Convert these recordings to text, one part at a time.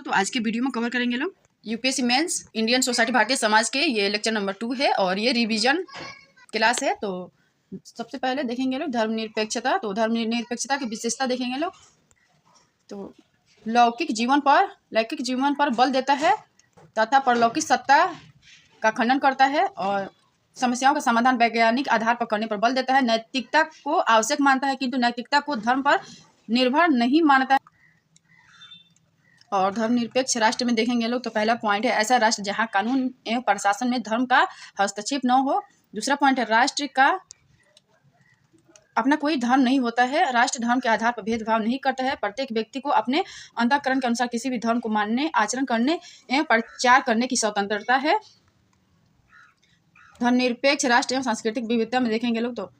तो आज के वीडियो में कवर करेंगे लोग UPSC mains Indian society Bharatiya Samaj के ये लेक्चर नंबर 2 है और ये रिवीजन क्लास है। तो सबसे पहले देखेंगे लोग धर्मनिरपेक्षता। तो धर्मनिरपेक्षता की विशेषता देखेंगे लोग। तो लौकिक जीवन पर बल देता है तथा परलौकिक सत्ता का खंडन करता है और समस्याओं का समाधान वैज्ञानिक आधार पर करने पर बल देता है। नैतिकता को आवश्यक मानता है किंतु नैतिकता को धर्म पर निर्भर नहीं मानता है। और धर्मनिरपेक्ष राष्ट्र में देखेंगे लोग तो पहला पॉइंट है ऐसा राष्ट्र जहां कानून एवं प्रशासन में धर्म का हस्तक्षेप न हो। दूसरा पॉइंट है राष्ट्र का अपना कोई धर्म नहीं होता है। राष्ट्र धर्म के आधार पर भेदभाव नहीं करता है। प्रत्येक व्यक्ति को अपने अंतःकरण के अनुसार किसी भी धर्म को मानने, आचरण करने एवं प्रचार करने की स्वतंत्रता है। धर्मनिरपेक्ष राष्ट्र एवं सांस्कृतिक विविधता में देखेंगे लोग तो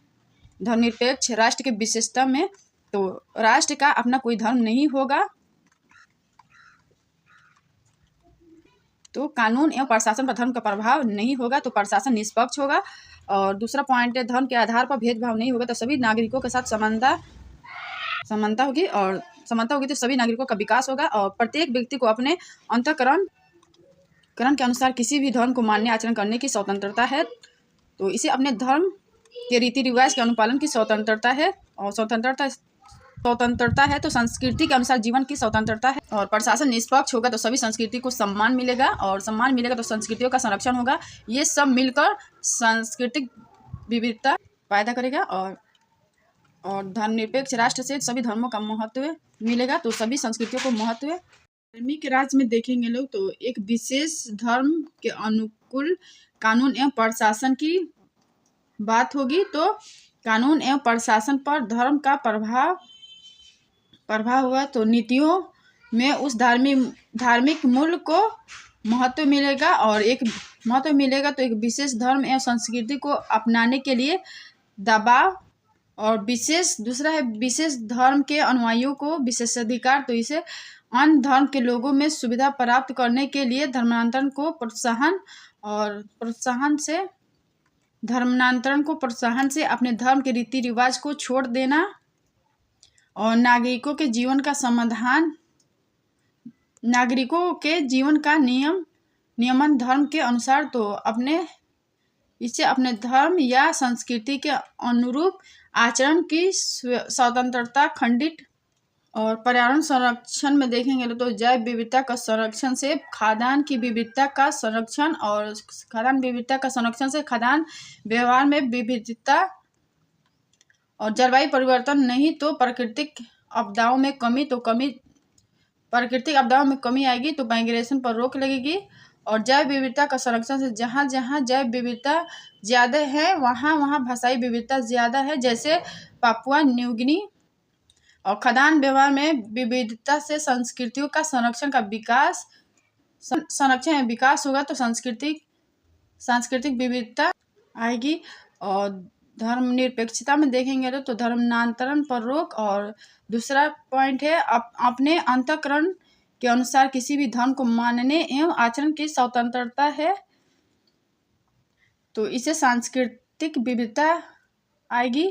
धर्मनिरपेक्ष राष्ट्र की विशेषता में तो राष्ट्र का अपना कोई धर्म नहीं होगा। तो कानून एवं प्रशासन पर धर्म का प्रभाव नहीं होगा तो प्रशासन निष्पक्ष होगा। और दूसरा पॉइंट है धर्म के आधार पर भेदभाव नहीं होगा तो सभी नागरिकों के साथ समानता होगी तो सभी नागरिकों का विकास होगा। और प्रत्येक व्यक्ति को अपने अंतःकरण के अनुसार किसी भी धर्म को मानने, आचरण करने की स्वतंत्रता है। तो इसे अपने धर्म के रीति रिवाज के अनुपालन की स्वतंत्रता है। और स्वतंत्रता है तो संस्कृति के अनुसार जीवन की स्वतंत्रता है। और प्रशासन निष्पक्ष होगा तो सभी संस्कृति को सम्मान मिलेगा और सम्मान मिलेगा तो संस्कृतियों का संरक्षण होगा। ये सब मिलकर सांस्कृतिक विविधता पैदा करेगा। और धर्मनिरपेक्ष राष्ट्र से सभी धर्मों का महत्व मिलेगा तो सभी संस्कृतियों को महत्व। धार्मिक राज्य में देखेंगे लोग तो एक विशेष धर्म के अनुकूल कानून एवं प्रशासन की बात होगी। तो कानून एवं प्रशासन पर धर्म का प्रभाव हुआ तो नीतियों में उस धार्मिक मूल्य को महत्व मिलेगा। और एक महत्व मिलेगा तो एक विशेष धर्म एवं संस्कृति को अपनाने के लिए दबाव। और दूसरा है विशेष धर्म के अनुयायियों को विशेषाधिकार। तो इसे अन्य धर्म के लोगों में सुविधा प्राप्त करने के लिए धर्मांतरण को प्रोत्साहन से अपने धर्म के रीति रिवाज को छोड़ देना। और नागरिकों के जीवन का नियमन धर्म के अनुसार तो इसे अपने धर्म या संस्कृति के अनुरूप आचरण की स्वतंत्रता खंडित। और पर्यावरण संरक्षण में देखेंगे तो जैव विविधता का संरक्षण से खाद्यान्न की विविधता का संरक्षण और खाद्यान्न विविधता का संरक्षण से खाद्यान्न व्यवहार में विविधता। और जलवायु परिवर्तन नहीं तो प्राकृतिक आपदाओं में कमी आएगी तो माइग्रेशन पर रोक लगेगी। और जैव विविधता का संरक्षण से जहाँ जैव विविधता ज़्यादा है वहाँ भाषाई विविधता ज़्यादा है, जैसे पापुआ न्यू गिनी। और खाद्यान्न व्यवहार में विविधता से संस्कृतियों का संरक्षण विकास होगा तो सांस्कृतिक विविधता आएगी। और धर्मनिरपेक्षता में देखेंगे तो धर्मांतरण पर रोक। और दूसरा पॉइंट है अपने अंतःकरण के अनुसार किसी भी धर्म को मानने एवं आचरण की स्वतंत्रता है। तो इसे सांस्कृतिक विविधता आएगी।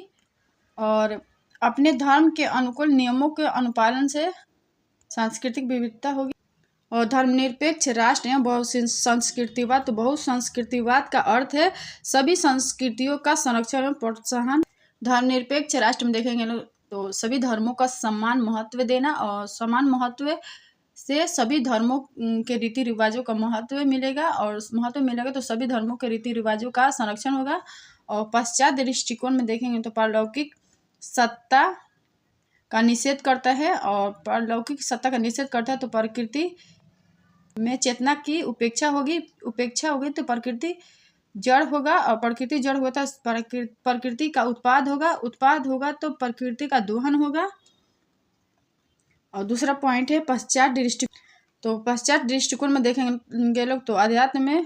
और अपने धर्म के अनुकूल नियमों के अनुपालन से सांस्कृतिक विविधता होगी। और धर्मनिरपेक्ष राष्ट्र एवं बहुसंस्कृतिवाद। तो बहुसंस्कृतिवाद का अर्थ है सभी संस्कृतियों का संरक्षण एवं प्रोत्साहन। धर्मनिरपेक्ष राष्ट्र में देखेंगे तो सभी धर्मों का समान महत्व देना और समान महत्व से सभी धर्मों के रीति रिवाजों का महत्व मिलेगा। और महत्व मिलेगा तो सभी धर्मों के रीति रिवाजों का संरक्षण होगा। और पश्चात दृष्टिकोण में देखेंगे तो पारलौकिक सत्ता का निषेध करता है। और पारलौकिक सत्ता का निषेध करता है तो प्रकृति में चेतना की उपेक्षा होगी तो प्रकृति जड़ होगा। और प्रकृति जड़ होता है प्रकृति का उत्पाद होगा तो प्रकृति का दोहन होगा। और दूसरा पॉइंट है पश्चात दृष्टिकोण। तो पश्चात दृष्टिकोण में देखेंगे लोग तो अध्यात्म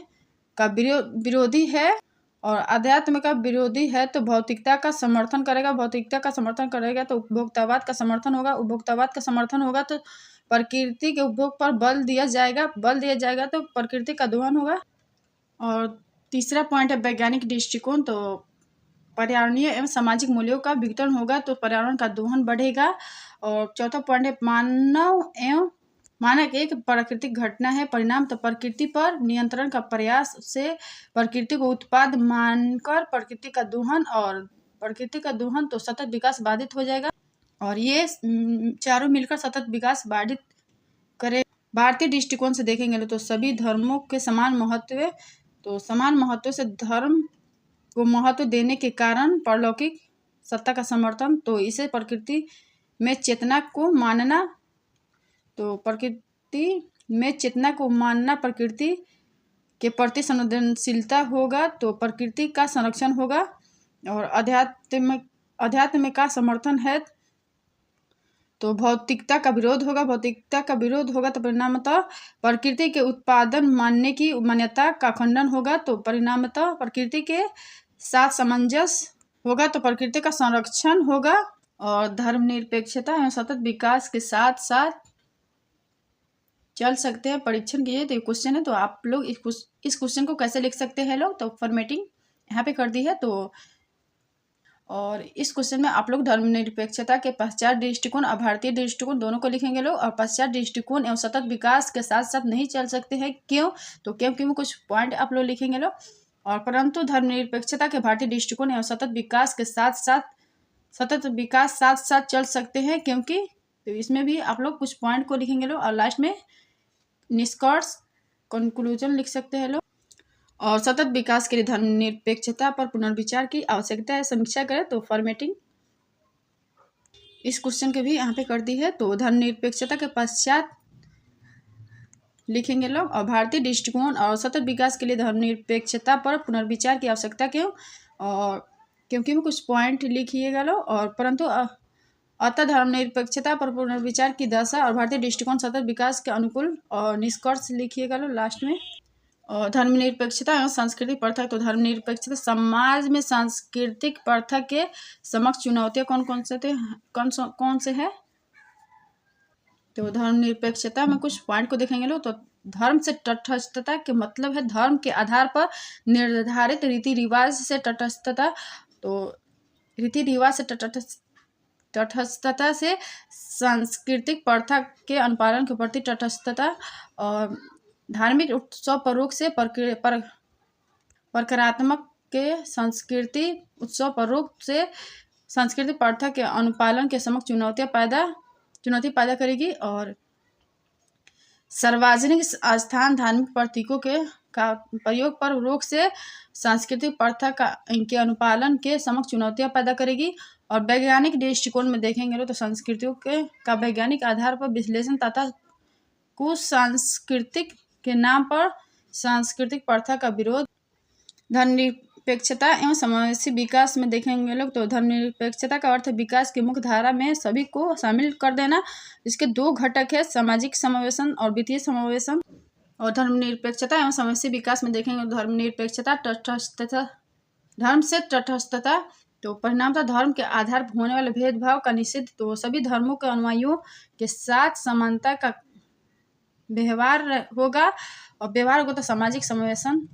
का विरोधी है। और अध्यात्म का विरोधी है तो भौतिकता का समर्थन करेगा तो उपभोक्तावाद का समर्थन होगा तो प्रकृति के उपभोग पर बल दिया जाएगा तो प्रकृति का दोहन होगा। और तीसरा पॉइंट है वैज्ञानिक दृष्टिकोण। तो पर्यावरणीय एवं सामाजिक मूल्यों का विघटन होगा तो पर्यावरण का दोहन बढ़ेगा। और चौथा पॉइंट है मानव एवं मानक एक प्राकृतिक घटना है। परिणाम तो प्रकृति पर नियंत्रण का प्रयास से प्रकृति को उत्पाद मानकर प्रकृति का दोहन, और प्रकृति का दोहन तो सतत विकास बाधित हो जाएगा, और ये चारों मिलकर सतत विकास बाधित करे। भारतीय दृष्टिकोण से देखेंगे तो सभी धर्मों के समान महत्व है। तो समान महत्व से धर्म को महत्व देने के कारण पारलौकिक सत्ता का समर्थन, तो इसे प्रकृति में चेतना को मानना, तो प्रकृति में चेतना को मानना प्रकृति के प्रति संवेदनशीलता होगा, तो प्रकृति का संरक्षण होगा। और अध्यात्म का समर्थन है, तो भौतिकता का विरोध होगा। भौतिकता का विरोध होगा तो परिणामतः प्रकृति के उत्पादन मानने की मान्यता का खंडन होगा, तो परिणामतः प्रकृति के साथ सामंजस्य होगा, तो प्रकृति का संरक्षण होगा। और धर्मनिरपेक्षता एवं सतत विकास के साथ साथ चल सकते हैं। परीक्षण कीजिए। तो ये क्वेश्चन है, तो आप लोग इस क्वेश्चन को कैसे लिख सकते हैं लोग, तो फॉर्मेटिंग यहाँ पे कर दी है। तो और इस क्वेश्चन में आप लोग धर्मनिरपेक्षता के पश्चात दृष्टिकोण और भारतीय दृष्टिकोण दोनों को लिखेंगे लोग। और पश्चात दृष्टिकोण एवं सतत विकास के साथ साथ नहीं चल सकते हैं, क्यों, तो क्योंकि वो कुछ पॉइंट आप लोग लिखेंगे लोग। और परंतु धर्मनिरपेक्षता के भारतीय दृष्टिकोण एवं सतत विकास के साथ साथ चल सकते हैं, क्योंकि तो इसमें भी आप लोग कुछ पॉइंट को लिखेंगे लोग। और लास्ट में निष्कर्ष कंक्लूजन लिख सकते हैं लोग। और सतत विकास के लिए धर्मनिरपेक्षता पर पुनर्विचार की आवश्यकता है। समीक्षा करें तो फॉर्मेटिंग इस क्वेश्चन के भी यहाँ पे कर दी है। तो धर्मनिरपेक्षता के पश्चात लिखेंगे लोग। और भारतीय दृष्टिकोण और सतत विकास के लिए धर्मनिरपेक्षता पर पुनर्विचार की आवश्यकता क्यों, और क्योंकि वो कुछ पॉइंट लिखिएगा लोग। और परंतु अतः धर्मनिरपेक्षता पर पुनर्विचार की दशा और भारतीय दृष्टिकोण सतत विकास के अनुकूल, और निष्कर्ष लिखिएगा लोग लास्ट में। और धर्मनिरपेक्षता एवं सांस्कृतिक प्रथा, तो धर्मनिरपेक्षता समाज में सांस्कृतिक प्रथा के समक्ष चुनौतियाँ कौन से है। तो धर्मनिरपेक्षता में कुछ पॉइंट को देखेंगे लोग। तो धर्म से तटस्थता के मतलब है धर्म के आधार पर निर्धारित रीति रिवाज से तटस्थता, तो रीति रिवाज से तटस्थता से सांस्कृतिक प्रथा के अनुपालन के प्रति तटस्थता, और धार्मिक उत्सव परोक्ष से प्रकारात्मक के संस्कृति उत्सव परोक्ष से सांस्कृतिक प्रथा के अनुपालन के समक्ष चुनौती पैदा करेगी। और सार्वजनिक स्थान धार्मिक प्रतीकों का प्रयोग पर रोक से सांस्कृतिक प्रथा के अनुपालन के समक्ष चुनौतियां पैदा करेगी। और वैज्ञानिक दृष्टिकोण में देखेंगे तो संस्कृतियों का वैज्ञानिक आधार पर विश्लेषण तथा कुसंस्कृतिक के नाम पर सांस्कृतिक प्रथा का विरोध। धर्मनिरपेक्षता एवं समावेशी विकास में देखेंगे लोग। तो धर्मनिरपेक्षता का अर्थ विकास की मुख्य धारा में सभी को शामिल कर देना। इसके दो घटक है, सामाजिक समावेशन और वित्तीय समावेशन। और धर्मनिरपेक्षता एवं समावेशी विकास में देखेंगे धर्मनिरपेक्षता तटस्थता, धर्म से तटस्थता, तो परिणामतः धर्म के आधार पर होने वाले भेदभाव का निषेध, तो सभी धर्मों के अनुयायियों के साथ समानता का व्यवहार होगा। और व्यवहार होगा तो सामाजिक समावेशन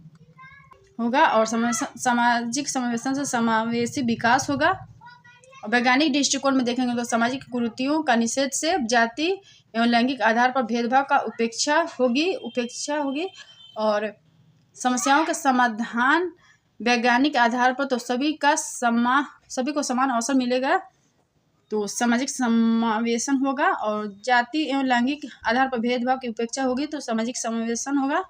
होगा, और सामाजिक समावेशन से समावेशी विकास होगा। और वैज्ञानिक दृष्टिकोण में देखेंगे तो सामाजिक कुरीतियों का निषेध से जाति एवं लैंगिक आधार पर भेदभाव का उपेक्षा होगी। और समस्याओं के समाधान वैज्ञानिक आधार पर, तो सभी को समान अवसर मिलेगा, तो सामाजिक समावेशन होगा। और जाति एवं लैंगिक आधार पर भेदभाव की उपेक्षा होगी, तो सामाजिक समावेशन होगा।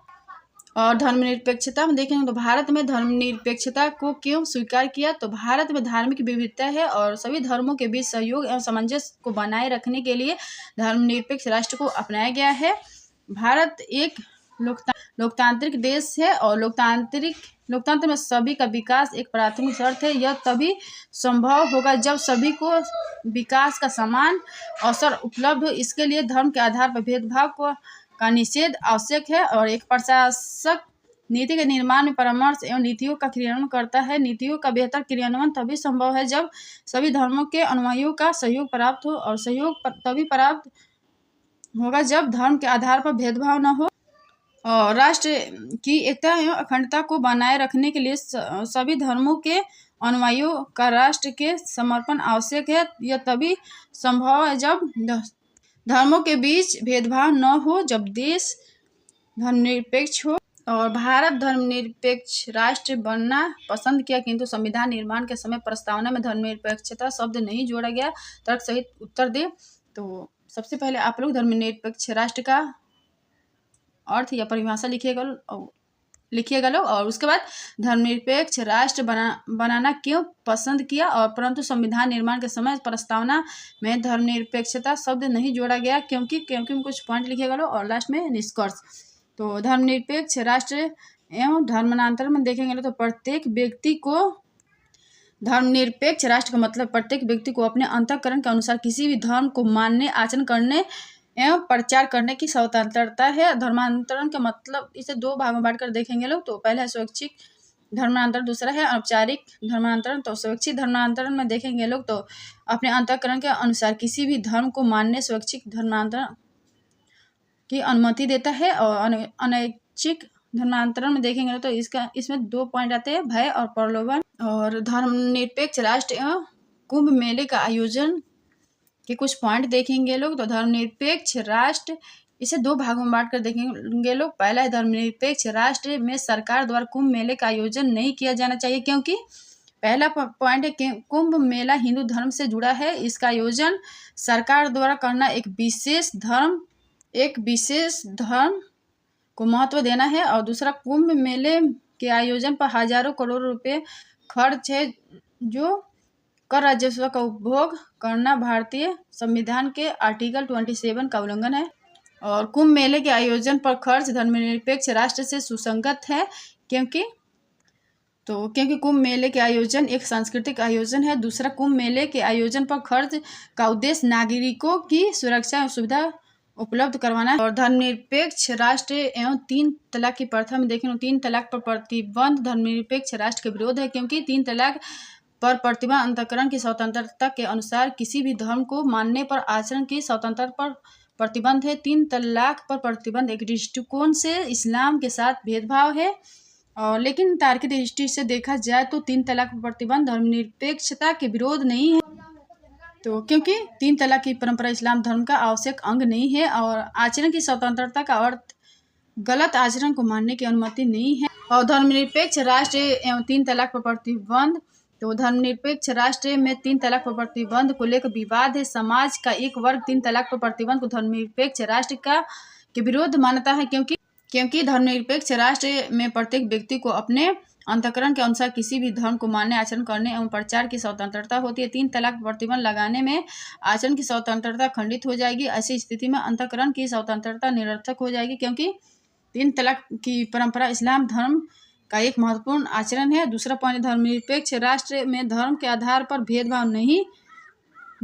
और धर्मनिरपेक्षता में देखेंगे तो भारत में धर्मनिरपेक्षता को क्यों स्वीकार किया, तो भारत में धार्मिक विविधता है और सभी धर्मों के बीच सहयोग एवं सामंजस्य को बनाए रखने के लिए धर्मनिरपेक्ष राष्ट्र को अपनाया गया है। भारत एक लोकतांत्रिक देश है, और लोकतंत्र में सभी का विकास एक प्राथमिक शर्त है। यह तभी संभव होगा जब सभी को विकास का समान अवसर उपलब्ध हो। इसके लिए धर्म के आधार पर भेदभाव का निषेध आवश्यक है। और एक प्रशासक नीति के निर्माण में परामर्श एवं नीतियों का क्रियान्वयन करता है। नीतियों का बेहतर क्रियान्वयन तभी संभव है जब सभी धर्मों के अनुयायियों का सहयोग प्राप्त हो, और सहयोग तभी प्राप्त होगा जब धर्म के आधार पर भेदभाव न हो। और राष्ट्र की एकता एवं अखंडता को बनाए रखने के लिए सभी धर्मों के अनुयायियों का राष्ट्र के समर्पण आवश्यक है। यह तभी संभव है जब धर्मों के बीच भेदभाव न हो जब देश धर्मनिरपेक्ष हो। और भारत धर्मनिरपेक्ष राष्ट्र बनना पसंद किया, किंतु संविधान निर्माण के समय प्रस्तावना में धर्मनिरपेक्षता शब्द नहीं जोड़ा गया। तर्क सहित उत्तर दे। तो सबसे पहले आप लोग धर्मनिरपेक्ष राष्ट्र का अर्थ या परिभाषा लिखिएगा लोग, और उसके बाद धर्मनिरपेक्ष राष्ट्र बनाना क्यों पसंद किया, और परंतु संविधान निर्माण के समय प्रस्तावना में धर्मनिरपेक्षता शब्द नहीं जोड़ा गया क्योंकि कुछ पॉइंट लिखिएगा लोग, और लास्ट में निष्कर्ष। तो धर्मनिरपेक्ष राष्ट्र एवं धर्मांतरण में देखेंगे तो प्रत्येक व्यक्ति को, धर्मनिरपेक्ष राष्ट्र का मतलब प्रत्येक व्यक्ति को अपने अंतःकरण के अनुसार किसी भी धर्म को मानने, आचरण करने एवं प्रचार करने की स्वतंत्रता है। धर्मांतरण के मतलब इसे दो भागों में बांटकर देखेंगे लोग। तो पहला है स्वैच्छिक धर्मांतरण, दूसरा है औपचारिक धर्मांतरण। तो स्वैच्छिक धर्मांतरण में देखेंगे लोग तो अपने अंतःकरण के अनुसार किसी भी धर्म को मानने स्वैच्छिक धर्मांतरण की अनुमति देता है। और अनैच्छिक धर्मांतरण में देखेंगे तो इसमें 2 पॉइंट आते हैं, भय और प्रलोभन। और धर्मनिरपेक्ष राष्ट्र एवं कुंभ मेले का आयोजन के कुछ पॉइंट देखेंगे लोग। तो धर्मनिरपेक्ष राष्ट्र इसे 2 भागों में बांट कर देखेंगे लोग। पहला है धर्मनिरपेक्ष राष्ट्र में सरकार द्वारा कुंभ मेले का आयोजन नहीं किया जाना चाहिए, क्योंकि पहला पॉइंट है कि कुंभ मेला हिंदू धर्म से जुड़ा है। इसका आयोजन सरकार द्वारा करना एक विशेष धर्म को महत्व देना है। और दूसरा, कुंभ मेले के आयोजन पर हजारों करोड़ रुपए खर्च है, जो कर राजस्व का उपभोग करना भारतीय संविधान के आर्टिकल 27 का उल्लंघन है। और कुंभ मेले के आयोजन पर खर्च धर्मनिरपेक्ष राष्ट्र से सुसंगत है, क्योंकि कुंभ मेले के आयोजन एक सांस्कृतिक आयोजन है। दूसरा, कुंभ मेले के आयोजन पर खर्च का उद्देश्य नागरिकों की सुरक्षा और सुविधा उपलब्ध करवाना है। और धर्मनिरपेक्ष राष्ट्र एवं 3 तलाक की प्रथा में देखें तो 3 तलाक पर प्रतिबंध धर्मनिरपेक्ष राष्ट्र के विरोध है, क्योंकि 3 तलाक पर प्रतिबंध अंतःकरण की स्वतंत्रता के अनुसार किसी भी धर्म को मानने पर आचरण की स्वतंत्रता पर प्रतिबंध है। 3 तलाक पर प्रतिबंध एक दृष्टिकोण से इस्लाम के साथ भेदभाव है, और लेकिन तार्किक दृष्टि से देखा जाए तो 3 तलाक पर प्रतिबंध धर्मनिरपेक्षता के विरोध नहीं है। तो क्योंकि 3 तलाक की परंपरा इस्लाम धर्म का आवश्यक अंग नहीं है, और आचरण की स्वतंत्रता का अर्थ गलत आचरण को मानने की अनुमति नहीं है। और धर्मनिरपेक्ष राष्ट्र एवं 3 तलाक पर प्रतिबंध, तो धर्मनिरपेक्ष राष्ट्र में 3 तलाक पर प्रतिबंध को लेकर विवाद है। समाज का एक वर्ग 3 तलाक पर प्रतिबंध को धर्मनिरपेक्ष राष्ट्र के विरोध मानता है, क्योंकि धर्मनिरपेक्ष राष्ट्र में प्रत्येक व्यक्ति को अपने अंतःकरण के अनुसार किसी भी धर्म को मानने, आचरण करने एवं प्रचार की स्वतंत्रता होती है। 3 तलाक पर प्रतिबंध लगाने में आचरण की स्वतंत्रता खंडित हो जाएगी। ऐसी स्थिति में अंतःकरण की स्वतंत्रता निरर्थक हो जाएगी, क्योंकि 3 तलाक की परंपरा इस्लाम धर्म का एक महत्वपूर्ण आचरण है। दूसरा पॉइंट, धर्मनिरपेक्ष राष्ट्र में धर्म के आधार पर भेदभाव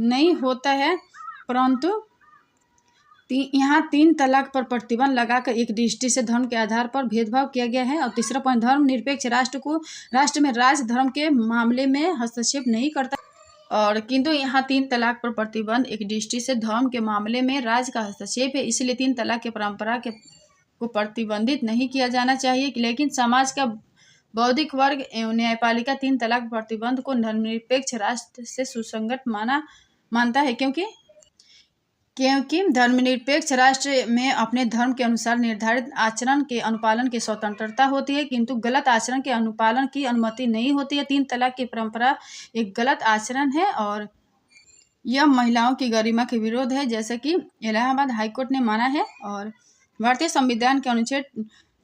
नहीं होता है, परंतु यहाँ 3 तलाक पर प्रतिबंध लगाकर एक दृष्टि से धर्म के आधार पर भेदभाव किया गया है। और तीसरा पॉइंट, धर्मनिरपेक्ष राष्ट्र में राज धर्म के मामले में हस्तक्षेप नहीं करता, और किंतु यहाँ 3 तलाक पर प्रतिबंध एक दृष्टि से धर्म के मामले में राज का हस्तक्षेप है। इसलिए 3 तलाक की परंपरा को प्रतिबंधित नहीं किया जाना चाहिए। लेकिन समाज का बौद्धिक वर्ग एवं न्यायपालिका 3 तलाक प्रतिबंध को धर्मनिरपेक्ष राष्ट्र से सुसंगत मानता है, क्योंकि धर्मनिरपेक्ष राष्ट्र में अपने धर्म के अनुसार निर्धारित आचरण के अनुपालन की स्वतंत्रता होती है, किंतु गलत आचरण के अनुपालन की अनुमति नहीं होती है। 3 तलाक की परंपरा एक गलत आचरण है, और यह महिलाओं की गरिमा के विरोध है, जैसे कि इलाहाबाद हाईकोर्ट ने माना है। और भारतीय संविधान के अनुच्छेद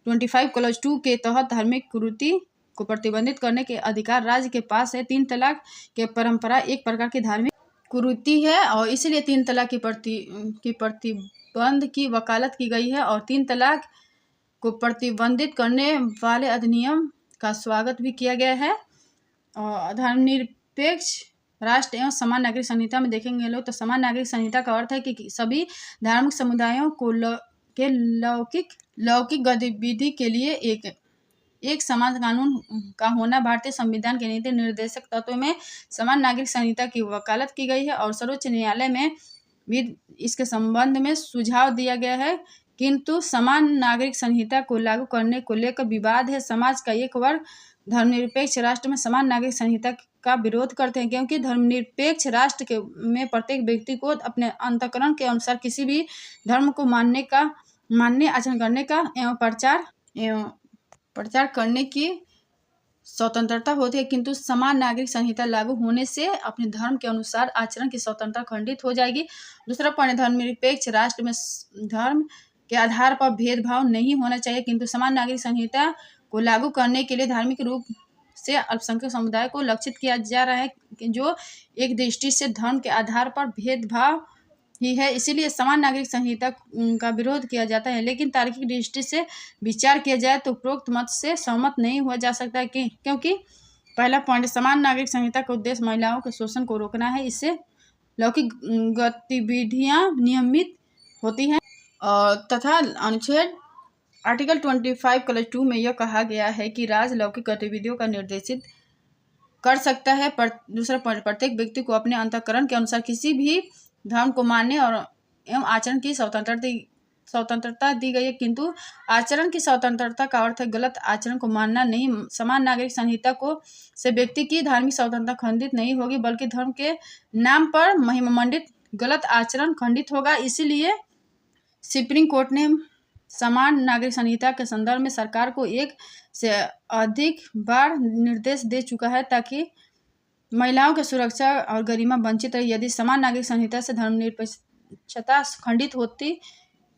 25(2) के तहत धार्मिक कुरीति को प्रतिबंधित करने के अधिकार राज्य के पास है। 3 तलाक के परंपरा एक प्रकार की धार्मिक कुरीति है, और इसलिए 3 तलाक की प्रतिबंध की वकालत की गई है। और 3 तलाक को प्रतिबंधित करने वाले अधिनियम का स्वागत भी किया गया है। और धर्मनिरपेक्ष राष्ट्र एवं समान नागरिक संहिता में देखेंगे लोग तो समान नागरिक संहिता का अर्थ है कि सभी धार्मिक समुदायों को के लौकिक गतिविधि के लिए एक समान कानून का होना भारतीय संविधान के नीति निर्देशक तत्व में समान नागरिक संहिता की वकालत की गई है। और सर्वोच्च न्यायालय में भी इसके संबंध में सुझाव दिया गया है किंतु समान नागरिक संहिता को लागू करने को लेकर विवाद है। समाज का एक वर्ग धर्मनिरपेक्ष राष्ट्र में समान नागरिक संहिता का विरोध करते हैं, क्योंकि धर्मनिरपेक्ष राष्ट्र के में प्रत्येक व्यक्ति को अपने अंतःकरण के अनुसार किसी भी धर्म को मानने आचरण करने का एवं प्रचार करने की स्वतंत्रता होती है, किंतु समान नागरिक संहिता लागू होने से अपने धर्म के अनुसार आचरण की स्वतंत्रता खंडित हो जाएगी। दूसरा पॉइंट, धर्मनिरपेक्ष राष्ट्र में धर्म के आधार पर भेदभाव नहीं होना चाहिए, किंतु समान नागरिक संहिता को लागू करने के लिए धार्मिक रूप से अल्पसंख्यक समुदाय को लक्षित किया जा रहा है, जो एक दृष्टि से धर्म के आधार पर भेदभाव ही है। इसीलिए समान नागरिक संहिता का विरोध किया जाता है। लेकिन तार्किक दृष्टि से विचार किया जाए तो उपरोक्त मत से सहमत नहीं हुआ जा सकता, क्योंकि पहला पॉइंट, समान नागरिक संहिता का उद्देश्य महिलाओं के शोषण को रोकना है। इससे लौकिक गतिविधियां नियमित होती हैं और तथा अनुच्छेद आर्टिकल 25(2) में यह कहा गया है कि राज्य लौकिक गतिविधियों का निर्देशित कर सकता है। दूसरा पॉइंट, प्रत्येक व्यक्ति को अपने अंतःकरण के अनुसार किसी भी धर्म को मानने और एवं आचरण की स्वतंत्रता दी गई है, किंतु आचरण की स्वतंत्रता का अर्थ है गलत आचरण को मानना नहीं। समान नागरिक संहिता को से व्यक्ति की धार्मिक स्वतंत्रता खंडित नहीं होगी, बल्कि धर्म के नाम पर महिमामंडित गलत आचरण खंडित होगा। इसीलिए सुप्रीम कोर्ट ने समान नागरिक संहिता के संदर्भ में सरकार को एक से अधिक बार निर्देश दे चुका है ताकि महिलाओं की सुरक्षा और गरिमा वंचित रही। यदि समान नागरिक संहिता से धर्मनिरपेक्षता खंडित होती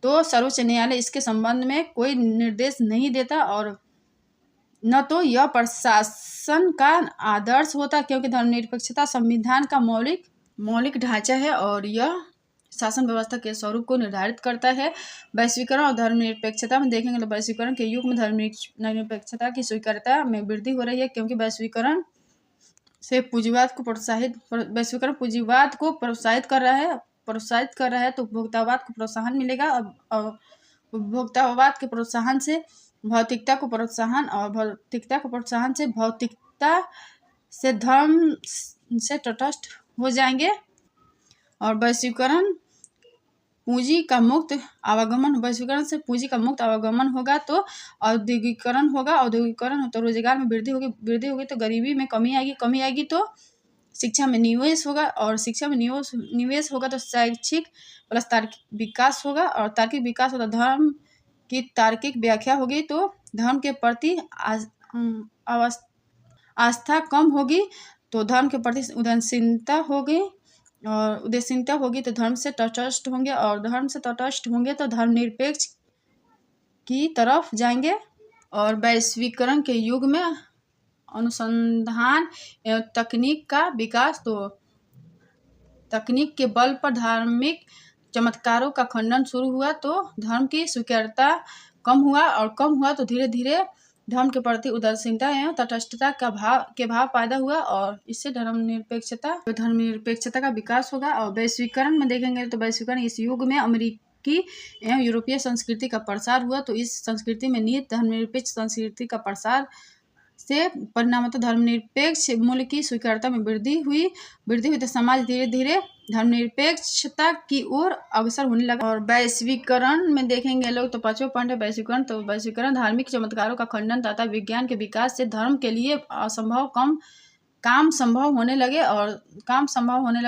तो सर्वोच्च न्यायालय इसके संबंध में कोई निर्देश नहीं देता और न तो यह प्रशासन का आदर्श होता, क्योंकि धर्मनिरपेक्षता संविधान का मौलिक ढांचा है और यह शासन व्यवस्था के स्वरूप को निर्धारित करता है। वैश्वीकरण और धर्मनिरपेक्षता में देखेंगे तो वैश्वीकरण के युग में धर्मनिरपेक्षता की स्वीकार्यता में वृद्धि हो रही है, क्योंकि वैश्वीकरण पूंजीवाद को प्रोत्साहित कर रहा है तो उपभोक्तावाद को प्रोत्साहन मिलेगा और उपभोक्तावाद के प्रोत्साहन से भौतिकता को प्रोत्साहन और भौतिकता को प्रोत्साहन से भौतिकता से धर्म से तटस्थ हो जाएंगे और वैश्वीकरण से पूंजी का मुक्त आवागमन होगा तो औद्योगिकरण होगा तो रोजगार में वृद्धि होगी तो गरीबी में कमी आएगी तो शिक्षा में निवेश होगा और शिक्षा में निवेश होगा तो शैक्षिक प्लस तार्किक विकास होगा और तार्किक विकास होगा धर्म की तार्किक व्याख्या होगी तो धर्म के प्रति आस्था कम होगी तो धर्म के प्रति उदासीनता होगी और उदासीनता होगी तो धर्म से तटस्थ होंगे और धर्म से तटस्थ होंगे तो धर्मनिरपेक्ष की तरफ जाएंगे। और वैश्वीकरण के युग में अनुसंधान एवं तकनीक का विकास, तो तकनीक के बल पर धार्मिक चमत्कारों का खंडन शुरू हुआ तो धर्म की स्वीकार्यता कम हुआ तो धीरे धीरे धर्म के प्रति उदासीनता एवं तटस्थता का भाव पैदा हुआ और इससे धर्मनिरपेक्षता का विकास होगा। और वैश्वीकरण में देखेंगे तो वैश्वीकरण इस युग में अमेरिकी एवं यूरोपीय संस्कृति का प्रसार हुआ तो इस संस्कृति में निहित धर्मनिरपेक्ष संस्कृति का प्रसार से परिणामतः धर्मनिरपेक्ष मूल्य की स्वीकार्यता में वृद्धि हुई तो समाज धीरे धीरे धर्मनिरपेक्षता की ओर अग्रसर होने लगा। और वैश्वीकरण में देखेंगे लोग तो पांचवा पॉइंट है वैश्वीकरण। तो वैश्वीकरण धार्मिक चमत्कारों का खंडन तथा विज्ञान के विकास से धर्म के लिए काम संभव होने लगे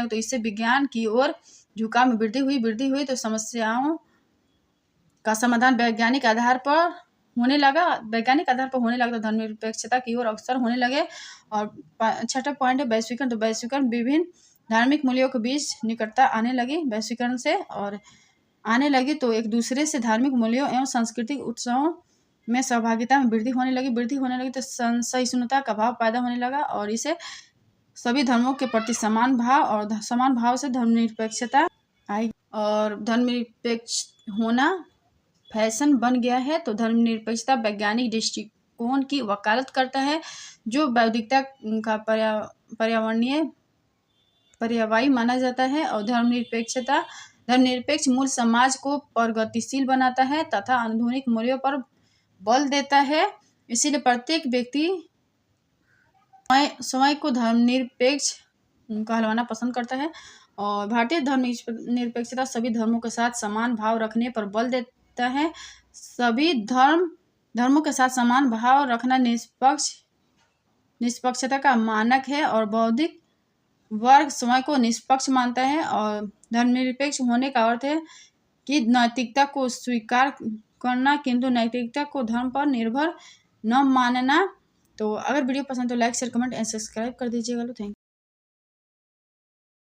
तो इससे विज्ञान की ओर झुकाव में वृद्धि हुई तो समस्याओं का समाधान वैज्ञानिक आधार पर होने लगा तो धर्मनिरपेक्षता की ओर अग्रसर होने लगे। और छठा पॉइंट है वैश्वीकरण। तो वैश्वीकरण विभिन्न धार्मिक मूल्यों के बीच निकटता आने लगी वैश्वीकरण से और आने लगी तो एक दूसरे से धार्मिक मूल्यों एवं सांस्कृतिक उत्सवों में सहभागिता में वृद्धि होने लगी तो सहिष्णुता का भाव पैदा होने लगा और इसे सभी धर्मों के प्रति समान भाव से धर्मनिरपेक्षता आई और धर्मनिरपेक्ष होना फैशन बन गया है। तो धर्मनिरपेक्षता वैज्ञानिक दृष्टिकोण की वकालत करता है जो बौद्धिकता का पर्यायवाही माना जाता है और धर्मनिरपेक्ष मूल समाज को प्रगतिशील बनाता है तथा आधुनिक मूल्यों पर बल देता है। इसीलिए प्रत्येक व्यक्ति स्वयं को धर्मनिरपेक्ष कहलवाना पसंद करता है और भारतीय धर्मनिरपेक्षता सभी धर्मों के साथ समान भाव रखने पर बल कहता है सभी धर्मों के साथ समान भाव रखना निष्पक्षता का मानक है और बौद्धिक वर्ग स्वयं को निष्पक्ष मानता है। और धर्मनिरपेक्ष होने का अर्थ है कि नैतिकता को स्वीकार करना किंतु नैतिकता को धर्म पर निर्भर न मानना। तो अगर वीडियो पसंद तो like share comment and subscribe कर दीजिएगा। Thank you.